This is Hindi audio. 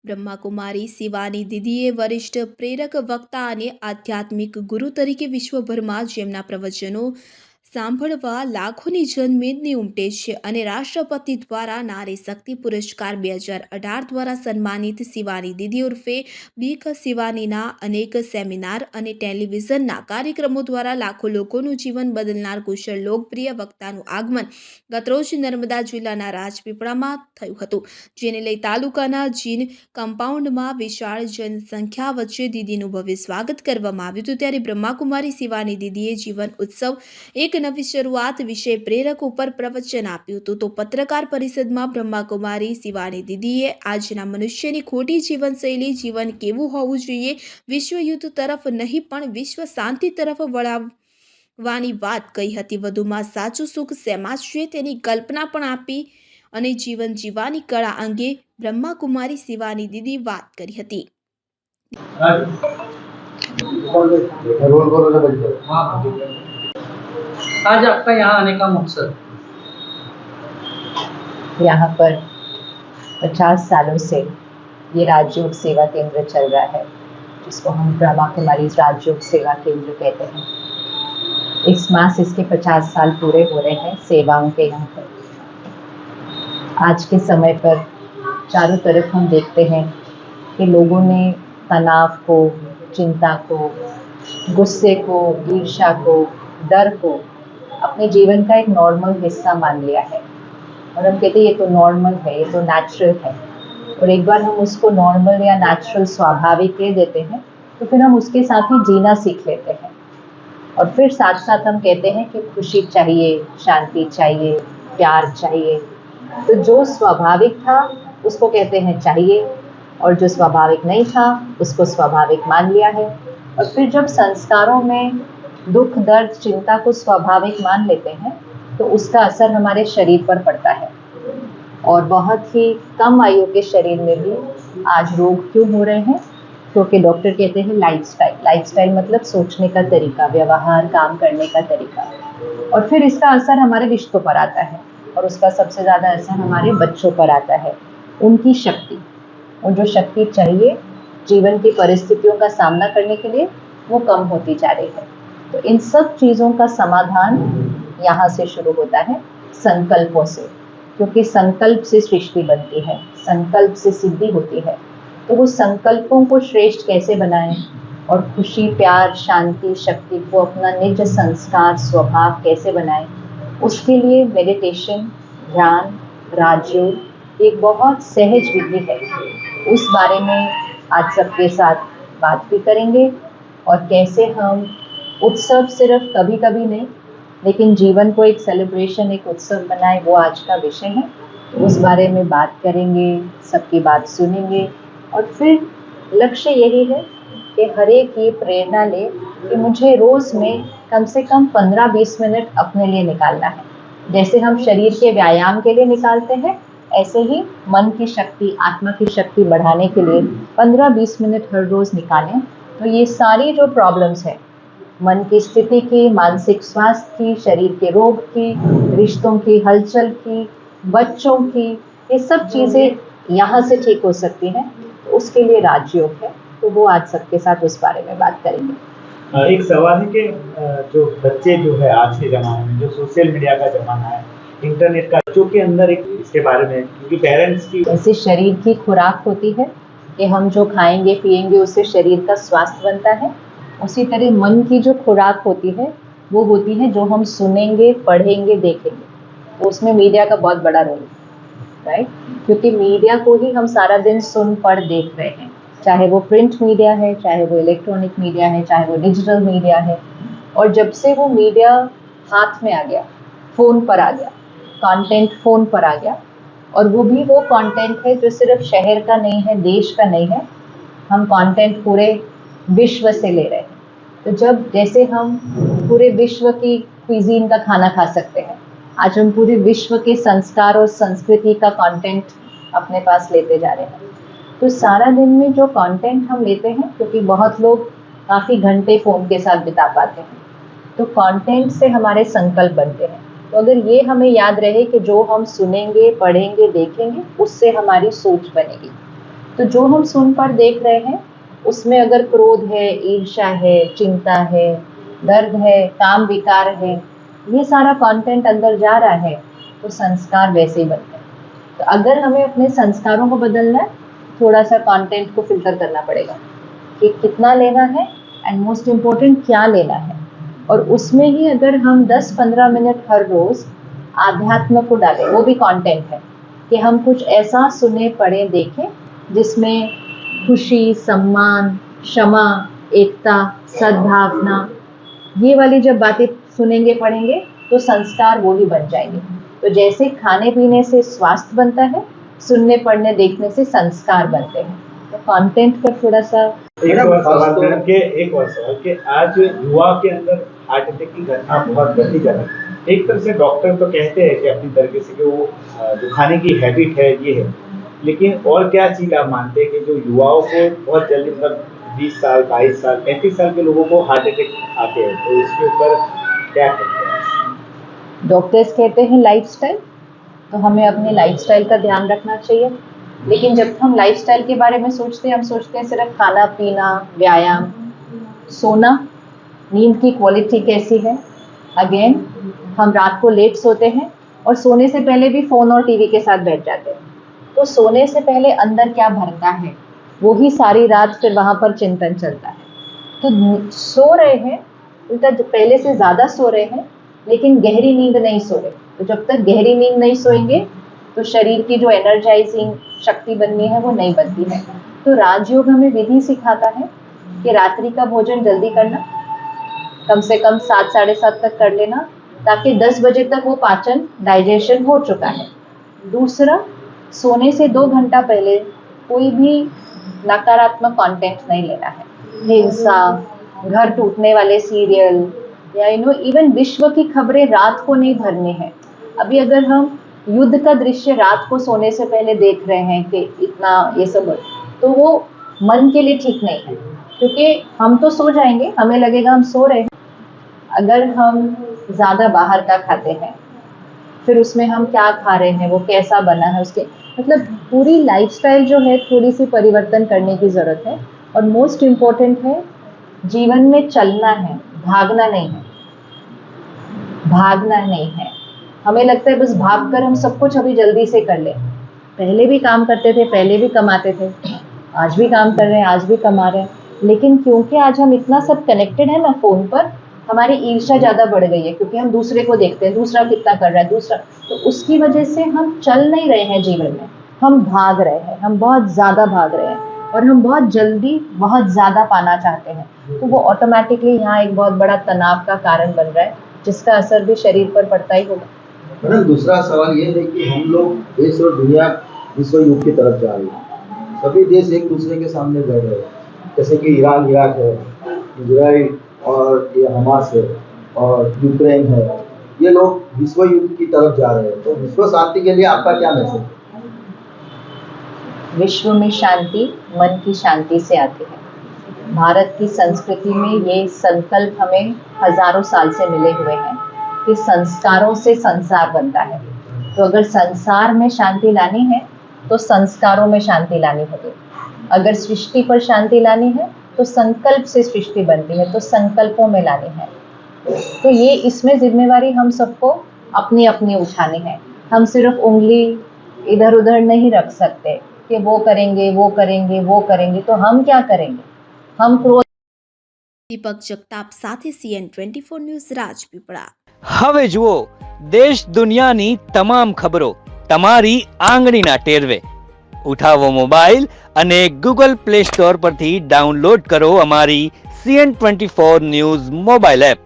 બ્રહ્માકુમારી શિવાની દીદીએ વરિષ્ઠ પ્રેરક વક્તા અને આધ્યાત્મિક ગુરુ તરીકે વિશ્વભરમાં જેમના પ્રવચનો સાંભળવા લાખોની જનમેદની ઉમટે છે અને રાષ્ટ્રપતિ દ્વારા નારી શક્તિ પુરસ્કાર 2018 દ્વારા સન્માનિત શિવાની દીદી ઉર્ફે બીક શિવાનીના અનેક સેમિનાર અને ટેલિવિઝનના કાર્યક્રમો દ્વારા લાખો લોકોનું જીવન બદલનાર કુશળ લોકપ્રિય વક્તાનું આગમન ગતરોજ નર્મદા જિલ્લાના રાજપીપળામાં થયું હતું, જેને લઈ તાલુકાના જીન કમ્પાઉન્ડમાં વિશાળ જનસંખ્યા વચ્ચે દીદીનું ભવ્ય સ્વાગત કરવામાં આવ્યું હતું। ત્યારે બ્રહ્માકુમારી શિવાની દીદીએ જીવન ઉત્સવ એક નવી શરૂઆત વિષય પ્રેરક ઉપર પ્રવચન આપ્યું હતું। તો પત્રકાર પરિષદમાં બ્રહ્માકુમારી શિવાની દીદીએ આજના મનુષ્યની ખોટી જીવનશૈલી, જીવન કેવું હોવું જોઈએ, વિશ્વ યુદ્ધ તરફ નહીં પણ વિશ્વ શાંતિ તરફ વળાવવાની વાત કહી હતી। વધુમાં સાચું સુખ શેમાં છે તેની કલ્પના પણ આપી અને જીવન જીવવાની કળા અંગે બ્રહ્માકુમારી શિવાની દીદી વાત કરી હતી। आज आपका यहाँ आने का मकसद? यहाँ पर 50 सालों से ये राजयोग सेवा केंद्र चल रहा है, जिसको हम ब्रह्मा कुमारी राजयोग सेवा केंद्र कहते हैं। इस मास इसके 50 साल पूरे हो रहे हैं सेवाओं के यहाँ पर। आज के समय पर चारों तरफ हम देखते हैं कि लोगों ने तनाव को, चिंता को, गुस्से को, ईर्ष्या को, डर को अपने जीवन का एक नॉर्मल हिस्सा मान लिया है और हम कहते हैं ये तो नॉर्मल है, ये तो नेचुरल है। और एक बार हम उसको नॉर्मल या नेचुरल स्वाभाविक कह देते हैं तो फिर हम उसके साथ ही जीना सीख लेते हैं और फिर साथ साथ हम कहते हैं कि खुशी चाहिए, शांति चाहिए, प्यार चाहिए। तो जो स्वाभाविक था उसको कहते हैं चाहिए और जो स्वाभाविक नहीं था उसको स्वाभाविक मान लिया है। और फिर जब संस्कारों में दुख, दर्द, चिंता को स्वाभाविक मान लेते हैं तो उसका असर हमारे शरीर पर पड़ता है और बहुत ही कम आयु के शरीर में भी आज रोग क्यों हो रहे हैं? क्योंकि डॉक्टर कहते हैं लाइफस्टाइल मतलब सोचने का तरीका, व्यवहार, काम करने का तरीका। और फिर इसका असर हमारे रिश्तों पर आता है और उसका सबसे ज़्यादा असर हमारे बच्चों पर आता है। उनकी शक्ति, और जो शक्ति चाहिए जीवन की परिस्थितियों का सामना करने के लिए, वो कम होती जा रही है। तो इन सब चीज़ों का समाधान यहाँ से शुरू होता है, संकल्पों से, क्योंकि संकल्प से सृष्टि बनती है, संकल्प से सिद्धि होती है। तो वो संकल्पों को श्रेष्ठ कैसे बनाएं और खुशी, प्यार, शांति, शक्ति को अपना निज संस्कार, स्वभाव कैसे बनाएं, उसके लिए मेडिटेशन, ध्यान, राजयोग एक बहुत सहज विधि है। उस बारे में आज सबके साथ बात भी करेंगे और कैसे हम उत्सव सिर्फ कभी कभी नहीं लेकिन जीवन को एक सेलिब्रेशन, एक उत्सव बनाए, वो आज का विषय है। तो उस बारे में बात करेंगे, सबकी बात सुनेंगे और फिर लक्ष्य यही है कि हर एक ये प्रेरणा ले कि मुझे रोज़ में कम से कम 15-20 मिनट अपने लिए निकालना है। जैसे हम शरीर के व्यायाम के लिए निकालते हैं, ऐसे ही मन की शक्ति, आत्मा की शक्ति बढ़ाने के लिए 15-20 मिनट हर रोज़ निकालें। तो ये सारी जो प्रॉब्लम्स हैं, मन की स्थिति की, मानसिक स्वास्थ्य की, शरीर के रोग की, रिश्तों की हलचल की, बच्चों की, ये सब चीज़ें यहाँ से ठीक हो सकती हैं। तो उसके लिए राजयोग है, तो वो आज सबके साथ उस बारे में बात करेंगे। एक सवाल है कि जो बच्चे जो है आज के ज़माने में, जो सोशल मीडिया का ज़माना है, इंटरनेट का, बच्चों के अंदर एक इसके बारे में, क्योंकि पेरेंट्स की जैसे शरीर की खुराक होती है कि हम जो खाएंगे पिएंगे उससे शरीर का स्वास्थ्य बनता है, उसी तरह मन की जो खुराक होती है वो होती है जो हम सुनेंगे, पढ़ेंगे, देखेंगे। तो उसमें मीडिया का बहुत बड़ा रोल है, राइट? क्योंकि मीडिया को ही हम सारा दिन सुन, पढ़, देख रहे हैं, चाहे वो प्रिंट मीडिया है, चाहे वो इलेक्ट्रॉनिक मीडिया है, चाहे वो डिजिटल मीडिया है। और जब से वो मीडिया हाथ में आ गया, फ़ोन पर आ गया, कंटेंट फ़ोन पर आ गया, और वो भी वो कंटेंट है जो सिर्फ शहर का नहीं है, देश का नहीं है, हम कंटेंट पूरे विश्व से ले रहे हैं। तो जब जैसे हम पूरे विश्व की क्विजीन का खाना खा सकते हैं, आज हम पूरे विश्व के संस्कार और संस्कृति का कंटेंट अपने पास लेते जा रहे हैं। तो सारा दिन में जो कंटेंट हम लेते हैं, क्योंकि बहुत लोग काफ़ी घंटे फ़ोन के साथ बिता पाते हैं, तो कंटेंट से हमारे संकल्प बनते हैं। तो अगर ये हमें याद रहे कि जो हम सुनेंगे, पढ़ेंगे, देखेंगे, उससे हमारी सोच बनेगी। तो जो हम सुन पर देख रहे हैं उसमें अगर क्रोध है, ईर्ष्या है, चिंता है, दर्द है, काम विकार है, ये सारा कंटेंट अंदर जा रहा है तो संस्कार वैसे ही बनते हैं। तो अगर हमें अपने संस्कारों को बदलना है, थोड़ा सा कंटेंट को फिल्टर करना पड़ेगा कि कितना लेना है एंड मोस्ट इम्पोर्टेंट क्या लेना है। और उसमें ही अगर हम 10-15 मिनट हर रोज़ आध्यात्म को डालें, वो भी कंटेंट है कि हम कुछ ऐसा सुने, पढ़ें, देखें जिसमें खुशी, सम्मान, क्षमा, एकता, सद्भावना, ये वाली जब बातें सुनेंगे, पढ़ेंगे तो संस्कार वो ही बन जाएंगे। तो जैसे खाने पीने से स्वास्थ्य बनता है, सुनने, पढ़ने, देखने से संस्कार बनते हैं। तो कंटेंट पर थोड़ा सा एक और सवाल कि आज युवा के अंदर हार्ट अटैक की घटना बहुत बढ़ती जा रही है। एक तरह से डॉक्टर तो कहते हैं कि अपनी तरीके से कि वो जो खाने की हैबिट है ये है, लेकिन और क्या चीज़ आप मानते हैं कि जो युवाओं को बहुत जल्दी, मतलब 20 साल, 22 साल, 35 साल के लोगों को हार्ट अटैक आते हैं, तो इसके ऊपर क्या कहते हैं? डॉक्टर्स कहते हैं लाइफस्टाइल, तो हमें अपने लाइफस्टाइल का ध्यान रखना चाहिए। लेकिन जब हम लाइफस्टाइल के बारे में सोचते हैं, हम सोचते हैं सिर्फ खाना पीना, व्यायाम, सोना, नींद की क्वालिटी कैसी है। अगेन हम रात को लेट सोते हैं और सोने से पहले भी फ़ोन और टीवी के साथ बैठ जाते हैं। तो सोने से पहले अंदर क्या भरता है वो ही सारी रात फिर वहाँ पर चिंतन चलता है। तो सो रहे हैं, उल्टा पहले से ज़्यादा सो रहे हैं, लेकिन गहरी नींद नहीं सो रहे। तो जब तक गहरी नींद नहीं सोएंगे तो शरीर की जो एनर्जाइजिंग शक्ति बननी है वो नहीं बनती है। तो राजयोग हमें विधि सिखाता है कि रात्रि का भोजन जल्दी करना, कम से कम 7 साढ़े 7 तक कर लेना, ताकि 10 बजे तक वो पाचन, डाइजेशन हो चुका है। दूसरा, सोने से 2 घंटा पहले कोई भी नकारात्मक कंटेंट नहीं लेना है। हिंसा, घर टूटने वाले सीरियल या इवन विश्व की खबरें रात को नहीं भरनी है। अभी अगर हम युद्ध का दृश्य रात को सोने से पहले देख रहे हैं कि इतना ये सब, तो वो मन के लिए ठीक नहीं है, क्योंकि हम तो सो जाएंगे, हमें लगेगा हम सो रहे हैं। अगर हम ज़्यादा बाहर का खाते हैं, फिर उसमें हम क्या खा रहे हैं, वो कैसा बना है, उसके मतलब पूरी लाइफस्टाइल जो है थोड़ी सी परिवर्तन करने की ज़रूरत है। और मोस्ट इम्पोर्टेंट है, जीवन में चलना है, भागना नहीं है। भागना नहीं है, हमें लगता है बस भागकर हम सब कुछ अभी जल्दी से कर लें। पहले भी काम करते थे, पहले भी कमाते थे, आज भी काम कर रहे हैं, आज भी कमा रहे हैं, लेकिन क्योंकि आज हम इतना सब कनेक्टेड है ना फ़ोन पर, हमारी ईर्ष्या ज़्यादा बढ़ गई है, क्योंकि हम दूसरे को देखते हैं, दूसरा कितना कर रहा है, दूसरा, तो उसकी वजह से हम चल नहीं रहे हैं जीवन में, हम भाग रहे हैं, हम बहुत ज़्यादा भाग रहे हैं और हम बहुत जल्दी बहुत ज़्यादा पाना चाहते हैं। तो वो ऑटोमेटिकली यहाँ एक बहुत बड़ा तनाव का कारण बन रहा है, जिसका असर भी शरीर पर पड़ता ही होगा। मैडम, दूसरा सवाल ये है कि हम लोग देश और दुनिया विश्व युद्ध की तरफ जा रही है। सभी देश एक दूसरे के सामने लड़ रहे हैं, जैसे कि ईरान, इराक है, इजराइल और ये हमास है और यूक्रेन है, ये लोग विश्व युद्ध की तरफ जा रहे हैं। तो विश्व शांति के लिए आपका क्या मैसेज? विश्व में शांति मन की शांति से आती है। भारत की संस्कृति में ये संकल्प हमें हजारों साल से मिले हुए हैं कि संस्कारों से संसार बनता है। तो अगर संसार में शांति लानी है तो संस्कारों में शांति लानी होगी। अगर सृष्टि पर शांति लानी है तो संकल्प से सृष्टि बनती है, तो संकल्पों में लानी है। तो ये इसमें जिम्मेवारी हम सबको अपनी अपनी उठानी है। हम सिर्फ उंगली इधर उधर नहीं रख सकते कि वो करेंगे, वो करेंगे, वो करेंगे, तो हम क्या करेंगे? हम क्रोध। દીપક જગતાપ સાથે CN24 ન્યૂઝ રાજપીપળા। હવે જુઓ દેશ દુનિયાની તમામ ખબરો તમારી આંગળીના ટેરવે। ઉઠાવો મોબાઈલ અને ગૂગલ પ્લે સ્ટોર પરથી ડાઉનલોડ કરો અમારી CN24 ન્યૂઝ મોબાઈલ એપ।